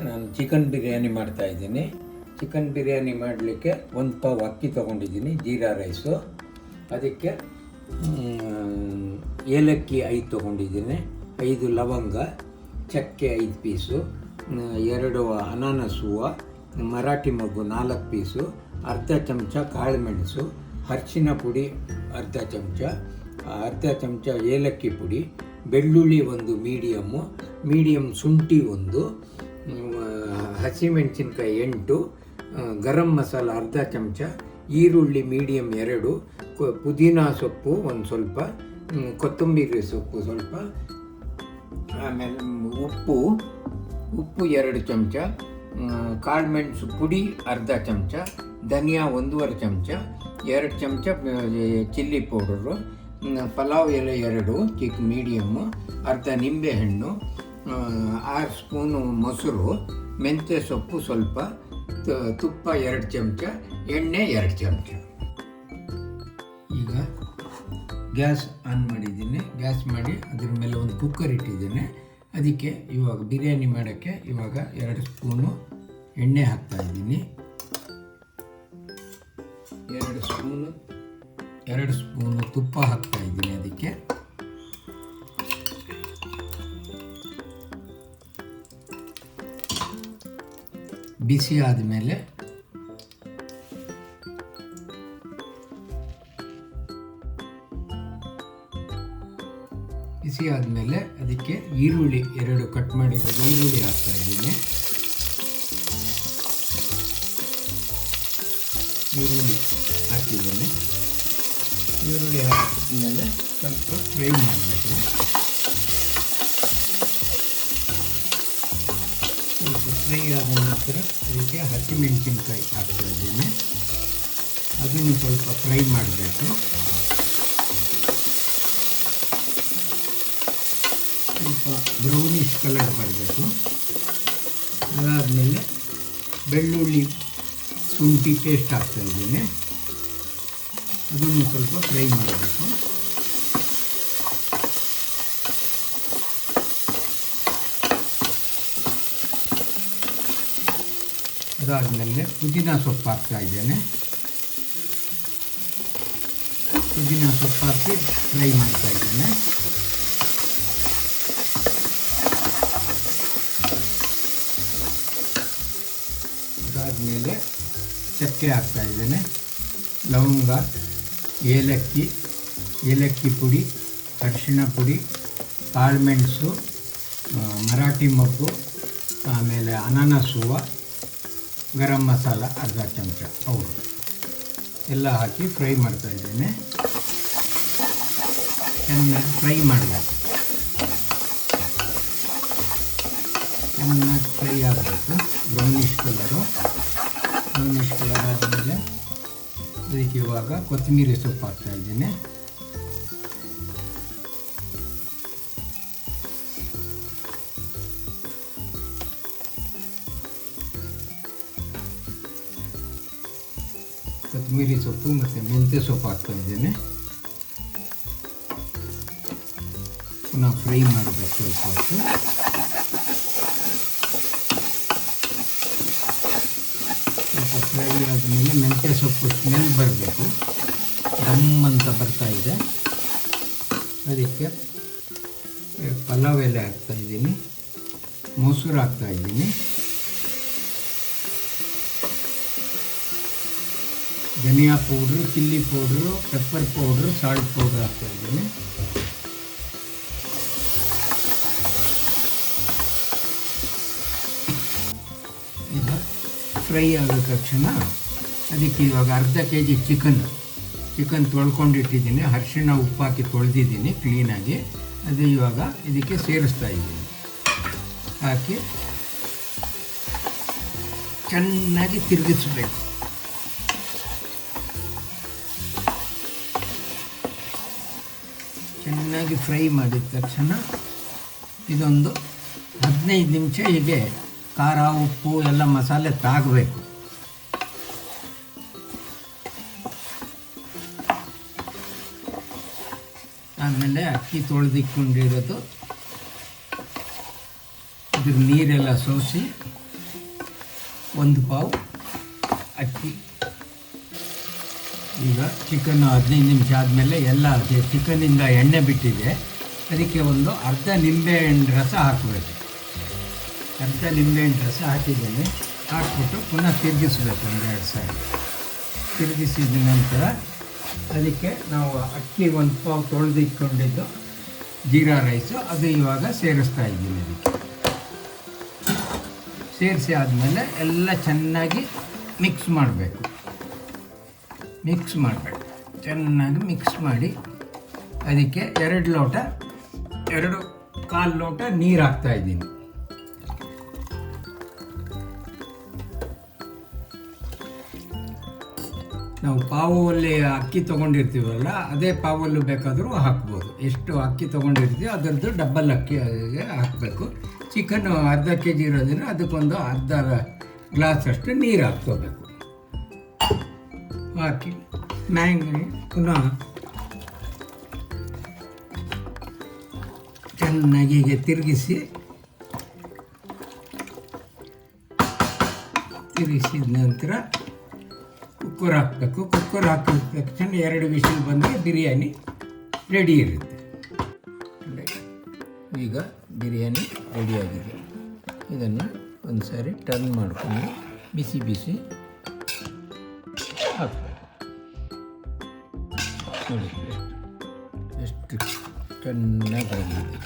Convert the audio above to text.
ನಾನು ಚಿಕನ್ ಬಿರಿಯಾನಿ ಮಾಡ್ತಾಯಿದ್ದೀನಿ. ಚಿಕನ್ ಬಿರಿಯಾನಿ ಮಾಡಲಿಕ್ಕೆ 1 ಪಾವ್ ಅಕ್ಕಿ ತೊಗೊಂಡಿದ್ದೀನಿ, ಜೀರಾ ರೈಸು. ಅದಕ್ಕೆ ಏಲಕ್ಕಿ 5 ತೊಗೊಂಡಿದ್ದೀನಿ, 5 ಲವಂಗ, ಚಕ್ಕೆ 5 ಪೀಸು, 2 ಅನಾನಸ್ ಹೂವು, ಮರಾಠಿ ಮೊಗ್ಗು 4 ಪೀಸು, ಅರ್ಧ ಚಮಚ ಕಾಳುಮೆಣಸು, ಅರಿಶಿನ ಪುಡಿ ಅರ್ಧ ಚಮಚ ಏಲಕ್ಕಿ ಪುಡಿ, ಬೆಳ್ಳುಳ್ಳಿ 1 ಮೀಡಿಯಮ್ ಶುಂಠಿ 1, ಹಸಿಮೆಣಸಿನ್ಕಾಯಿ 8, ಗರಂ ಮಸಾಲ ಅರ್ಧ ಚಮಚ, ಈರುಳ್ಳಿ ಮೀಡಿಯಮ್ 2, ಪುದೀನಾ ಸೊಪ್ಪು 1 ಸ್ವಲ್ಪ, ಕೊತ್ತಂಬರಿ ಸೊಪ್ಪು ಸ್ವಲ್ಪ, ಆಮೇಲೆ ಉಪ್ಪು 2 ಚಮಚ, ಕಾಳುಮೆಣಸು ಪುಡಿ ಅರ್ಧ ಚಮಚ, ಧನಿಯಾ 1.5 ಚಮಚ, 2 ಚಮಚ ಚಿಲ್ಲಿ ಪೌಡರು, ಪಲಾವ್ ಎಲೆ 2 ಚಿಕ್ಕ ಮೀಡಿಯಮ್ಮು, ಅರ್ಧ ನಿಂಬೆಹಣ್ಣು, 6 ಸ್ಪೂನು ಮೊಸರು, ಮೆಂತ್ಯ ಸೊಪ್ಪು ಸ್ವಲ್ಪ, ತುಪ್ಪ 2 ಚಮಚ, ಎಣ್ಣೆ 2 ಚಮಚ. ಈಗ ಗ್ಯಾಸ್ ಆನ್ ಮಾಡಿದ್ದೀನಿ. ಗ್ಯಾಸ್ ಮಾಡಿ ಅದ್ರ ಮೇಲೆ ಒಂದು ಕುಕ್ಕರ್ ಇಟ್ಟಿದ್ದೇನೆ. ಅದಕ್ಕೆ ಇವಾಗ ಬಿರಿಯಾನಿ ಮಾಡೋಕ್ಕೆ ಇವಾಗ 2 ಸ್ಪೂನು ಎಣ್ಣೆ ಹಾಕ್ತಾಯಿದ್ದೀನಿ. 2 ಸ್ಪೂನು ತುಪ್ಪ ಹಾಕ್ತಾಯಿದ್ದೀನಿ. ಅದಕ್ಕೆ ಬಿಸಿ ಆದಮೇಲೆ ಅದಕ್ಕೆ ಈರುಳ್ಳಿ 2 ಕಟ್ ಮಾಡಿರೋದು ಈರುಳ್ಳಿ ಹಾಕ್ತಾಯಿದ್ದೀನಿ. ಈರುಳ್ಳಿ ಹಾಕಿದ್ದೀನಿ. ಈರುಳ್ಳಿ ಹಾಕಿದ್ಮೇಲೆ ಸ್ವಲ್ಪ ಫ್ರೈ ಮಾಡಬೇಕು. ಸ್ವಲ್ಪ ಫ್ರೈ ಆದ ನಂತರ ಅದಕ್ಕೆ ಹಸಿಮೆಣಸಿನ್ಕಾಯಿ ಹಾಕ್ತಾಯಿದ್ದೀನಿ. ಅದನ್ನು ಸ್ವಲ್ಪ ಫ್ರೈ ಮಾಡಬೇಕು. ಸ್ವಲ್ಪ ಬ್ರೌನಿಷ್ ಕಲರ್ ಬರಬೇಕು. ಅದಾದಮೇಲೆ ಬೆಳ್ಳುಳ್ಳಿ ಶುಂಠಿ ಪೇಸ್ಟ್ ಹಾಕ್ತಾಯಿದ್ದೀನಿ. ಅದನ್ನು ಸ್ವಲ್ಪ ಫ್ರೈ ಮಾಡಬೇಕು. ಅದಾದಮೇಲೆ ಪುದೀನಾ ಸೊಪ್ಪು ಹಾಕ್ತಾಯಿದ್ದೇನೆ. ಪುದೀನಾ ಸೊಪ್ಪು ಹಾಕಿ ಫ್ರೈ ಮಾಡ್ತಾಯಿದ್ದೇನೆ. ಅದಾದಮೇಲೆ ಚಕ್ಕೆ ಹಾಕ್ತಾಯಿದ್ದೇನೆ, ಲವಂಗ, ಏಲಕ್ಕಿ ಪುಡಿ, ಅರಿಶಿಣ ಪುಡಿ, ಕಾಳುಮೆಣಸು, ಮರಾಠಿ ಮೊಗ್ಗು, ಆಮೇಲೆ ಅನಾನಸ್ ಹೂವು, ಗರಂ ಮಸಾಲ ಅರ್ಧ ಚಮಚ ಪೌಡ್ರು ಎಲ್ಲ ಹಾಕಿ ಫ್ರೈ ಮಾಡ್ತಾಯಿದ್ದೇನೆ. ಚೆನ್ನಾಗಿ ಫ್ರೈ ಮಾಡಬೇಕು. ಚೆನ್ನಾಗಿ ಫ್ರೈ ಆಗಬೇಕು. ಬ್ರೌನಿಷ್ ಕಲರ್ ಆದಮೇಲೆ ಅದಕ್ಕೆ ಇವಾಗ ಕೊತ್ತಂಬರಿ ಸೊಪ್ಪು ಹಾಕ್ತಾಯಿದ್ದೀನಿ. ಕೊತ್ತಂಬರಿ ಸೊಪ್ಪು ಮತ್ತು ಮೆಂತ್ಯ ಸೊಪ್ಪು ಹಾಕ್ತಾಯಿದ್ದೇನೆ. ಪುನಃ ಫ್ರೈ ಮಾಡಬೇಕು ಸ್ವಲ್ಪ ಹೊತ್ತು. ಸ್ವಲ್ಪ ಫ್ರೈ ಆದಮೇಲೆ ಮೆಂತ್ಯ ಸೊಪ್ಪು ಸ್ಮೆಲ್ ಬರಬೇಕು. ದಮ್ ಅಂತ ಬರ್ತಾಯಿದೆ. ಅದಕ್ಕೆ ಪಲಾವ್ ಎಲೆ ಹಾಕ್ತಾಯಿದ್ದೀನಿ, ಮೊಸರು ಹಾಕ್ತಾಯಿದ್ದೀನಿ, ಧನಿಯಾ powder, chilli powder, pepper powder, salt powder ಹಾಕ್ತಾಯಿದ್ದೀನಿ. ಈಗ ಫ್ರೈ ಆದ ತಕ್ಷಣ ಅದಕ್ಕೆ ಇವಾಗ ಅರ್ಧ kg ಚಿಕನ್ ತೊಳ್ಕೊಂಡಿಟ್ಟಿದ್ದೀನಿ. ಅರಿಶಿಣ ಉಪ್ಪು ಹಾಕಿ ತೊಳೆದಿದ್ದೀನಿ ಕ್ಲೀನಾಗಿ. ಅದು ಇವಾಗ ಇದಕ್ಕೆ ಸೇರಿಸ್ತಾ ಇದ್ದೀನಿ. ಹಾಕಿ ಚೆನ್ನಾಗಿ ತಿರುಗಿಸ್ಬೇಕು. ಚೆನ್ನಾಗಿ ಫ್ರೈ ಮಾಡಿದ ತಕ್ಷಣ ಇದೊಂದು 15 ನಿಮಿಷ ಹೀಗೆ ಖಾರ ಉಪ್ಪು ಎಲ್ಲ ಮಸಾಲೆ ತಾಗಬೇಕು. ಆಮೇಲೆ ಅಕ್ಕಿ ತೊಳೆದಿಟ್ಕೊಂಡಿರೋದು ಇದ್ರ ನೀರೆಲ್ಲ ಸೋಸಿ 1 ಪಾವು ಅಕ್ಕಿ. ಈಗ ಚಿಕನ್ನು 15 ನಿಮಿಷ ಆದಮೇಲೆ ಎಲ್ಲ ಚಿಕನ್ನಿಂದ ಎಣ್ಣೆ ಬಿಟ್ಟಿದೆ. ಅದಕ್ಕೆ ಒಂದು ಅರ್ಧ ನಿಂಬೆಹಣ್ಣು ರಸ ಹಾಕಬೇಕು. ಅರ್ಧ ನಿಂಬೆಹಣ್ಣು ರಸ ಹಾಕಿದ್ದೇನೆ. ಹಾಕ್ಬಿಟ್ಟು ಪುನಃ ತಿರುಗಿಸ್ಬೇಕು 1-2 ಸಾರಿ. ತಿರುಗಿಸಿದ ನಂತರ ಅದಕ್ಕೆ ನಾವು ಅಕ್ಕಿ 1 ಪಾವು ತೊಳೆದಿಟ್ಕೊಂಡಿದ್ದು ಜೀರಾ ರೈಸು ಅದು ಇವಾಗ ಸೇರಿಸ್ತಾ ಇದ್ದೀನಿ. ಅದಕ್ಕೆ ಸೇರಿಸಿ ಆದಮೇಲೆ ಎಲ್ಲ ಚೆನ್ನಾಗಿ ಮಿಕ್ಸ್ ಮಾಡಬೇಕು. ಚೆನ್ನಾಗಿ ಮಿಕ್ಸ್ ಮಾಡಿ ಅದಕ್ಕೆ 2.25 ಲೋಟ ನೀರು ಹಾಕ್ತಾಯಿದ್ದೀನಿ. ನಾವು ಪಾವಲ್ಲಿ ಅಕ್ಕಿ ತೊಗೊಂಡಿರ್ತೀವಲ್ಲ ಅದೇ ಪಾವಲ್ಲೂ ಬೇಕಾದರೂ ಹಾಕ್ಬೋದು. ಎಷ್ಟು ಅಕ್ಕಿ ತೊಗೊಂಡಿರ್ತೀವಿ ಅದರದ್ದು ಡಬ್ಬಲ್ ಅಕ್ಕಿ ಹಾಕಬೇಕು. ಚಿಕನ್ನು ಅರ್ಧ ಕೆ ಜಿ ಇರೋದ್ರಿಂದ ಅದಕ್ಕೊಂದು ಅರ್ಧ ಗ್ಲಾಸಷ್ಟು ನೀರು ಹಾಕ್ಕೋಬೇಕು. ಹಾಕಿ ಪುನಃ ಚೆನ್ನಾಗಿ ಹೀಗೆ ತಿರುಗಿಸಿದ ನಂತರ ಕುಕ್ಕರ್ ಹಾಕಬೇಕು. ಕುಕ್ಕರ್ ಹಾಕಿದ ತಕ್ಷಣ 2 ವಿಷಲ್ ಬಂದರೆ ಬಿರಿಯಾನಿ ರೆಡಿ ಇರುತ್ತೆ. ಈಗ ಬಿರಿಯಾನಿ ರೆಡಿಯಾಗಿದೆ. ಇದನ್ನು ಒಂದು ಸಾರಿ ಟರ್ನ್ ಮಾಡಿಕೊಂಡು ಬಿಸಿ ಹಾಕಬೇಕು. ನೋಡಿ ಎಷ್ಟು ಚೆನ್ನಾಗಿ ಬಂದಿದೆ.